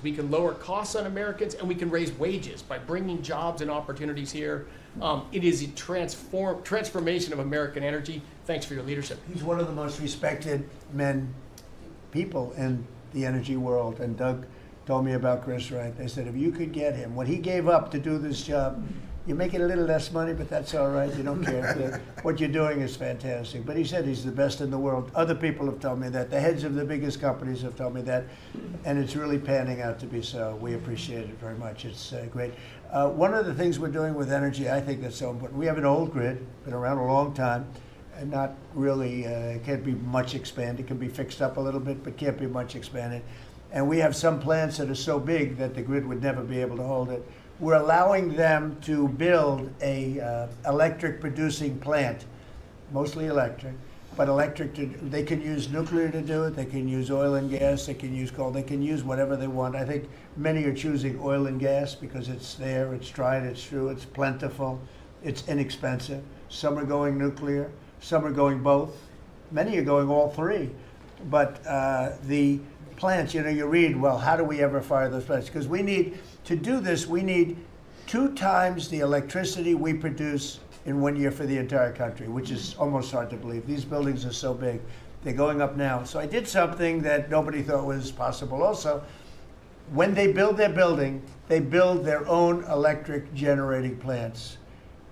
We can lower costs on Americans, and we can raise wages by bringing jobs and opportunities here. It is a transformation of American energy. Thanks for your leadership. He's one of the most respected people in the energy world. And Doug told me about Chris Wright. They said, if you could get him, what he gave up to do this job, you're making a little less money, but that's all right. You don't care. What you're doing is fantastic. But he said he's the best in the world. Other people have told me that. The heads of the biggest companies have told me that. And it's really panning out to be so. We appreciate it very much. It's great. One of the things we're doing with energy, I think that's so important. We have an old grid, been around a long time, and not really, can't be much expanded. It can be fixed up a little bit, but can't be much expanded. And we have some plants that are so big that the grid would never be able to hold it. We're allowing them to build a electric producing plant, mostly electric, but they can use nuclear to do it, they can use oil and gas, they can use coal, they can use whatever they want. I think many are choosing oil and gas because it's there, it's tried, it's true, it's plentiful, it's inexpensive. Some are going nuclear, some are going both. Many are going all three. But the plants, you read, well, how do we ever fire those plants? Because to do this, we need 2 times the electricity we produce in 1 year for the entire country, which is almost hard to believe. These buildings are so big. They're going up now. So I did something that nobody thought was possible also. When they build their building, they build their own electric generating plants.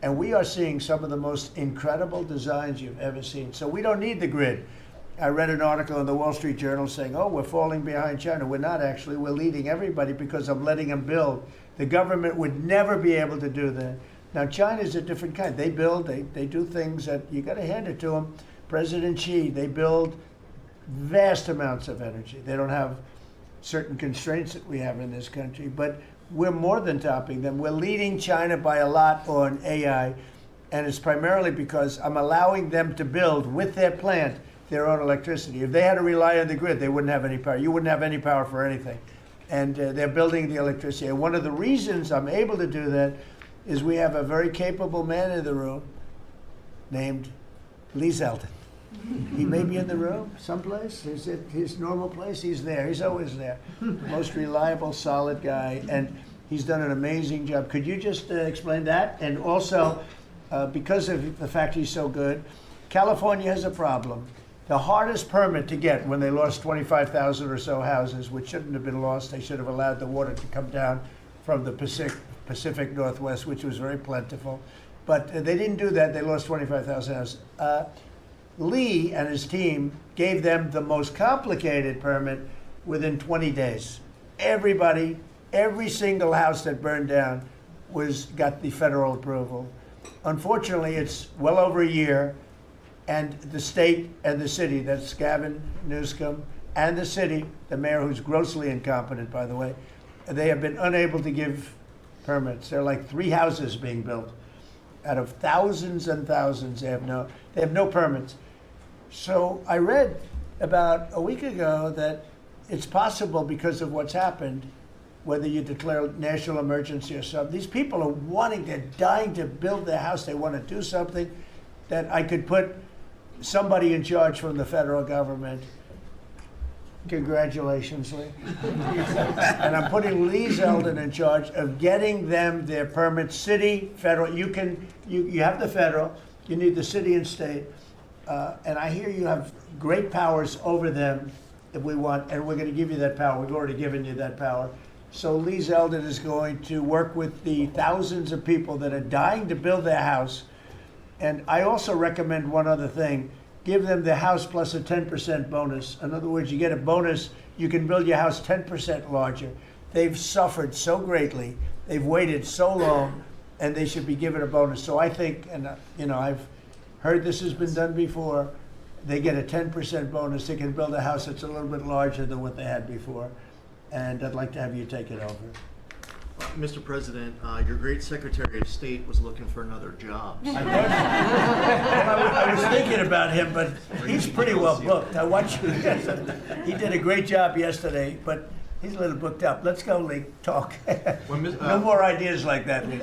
And we are seeing some of the most incredible designs you've ever seen. So we don't need the grid. I read an article in the Wall Street Journal saying, oh, we're falling behind China. We're not actually. We're leading everybody because I'm letting them build. The government would never be able to do that. Now, China's a different kind. They build, they do things that you got to hand it to them. President Xi, they build vast amounts of energy. They don't have certain constraints that we have in this country, but we're more than topping them. We're leading China by a lot on AI, and it's primarily because I'm allowing them to build with their plant their own electricity. If they had to rely on the grid, they wouldn't have any power. You wouldn't have any power for anything. And they're building the electricity. And one of the reasons I'm able to do that is we have a very capable man in the room named Lee Zeldin. He may be in the room someplace. Is it his normal place? He's there. He's always there. Most reliable, solid guy. And he's done an amazing job. Could you just explain that? And also, because of the fact he's so good, California has a problem. The hardest permit to get when they lost 25,000 or so houses, which shouldn't have been lost, they should have allowed the water to come down from the Pacific Northwest, which was very plentiful. But they didn't do that. They lost 25,000 houses. Lee and his team gave them the most complicated permit within 20 days. Everybody, every single house that burned down got the federal approval. Unfortunately, it's well over a year. And the state and the city, that's Gavin Newsom, and the city, the mayor who's grossly incompetent, by the way, they have been unable to give permits. There are like 3 houses being built out of thousands and thousands. They have no permits. So I read about a week ago that it's possible because of what's happened, whether you declare national emergency or something, these people are they're dying to build their house. They want to do something that I could put somebody in charge from the federal government. Congratulations, Lee. And I'm putting Lee Zeldin in charge of getting them their permits, city, federal. You have the federal, you need the city and state. And I hear you have great powers over them if we want, and we're going to give you that power. We've already given you that power. So Lee Zeldin is going to work with the thousands of people that are dying to build their house. And I also recommend one other thing. Give them the house plus a 10% bonus. In other words, you get a bonus, you can build your house 10% larger. They've suffered so greatly. They've waited so long, and they should be given a bonus. So I think, and I've heard this has been done before, they get a 10% bonus. They can build a house that's a little bit larger than what they had before. And I'd like to have you take it over. Mr. President, your great Secretary of State was looking for another job. I was thinking about him, but he's pretty well booked. I watched you. He did a great job yesterday, but he's a little booked up. Let's go, Lee. Talk. No more ideas like that, Lee.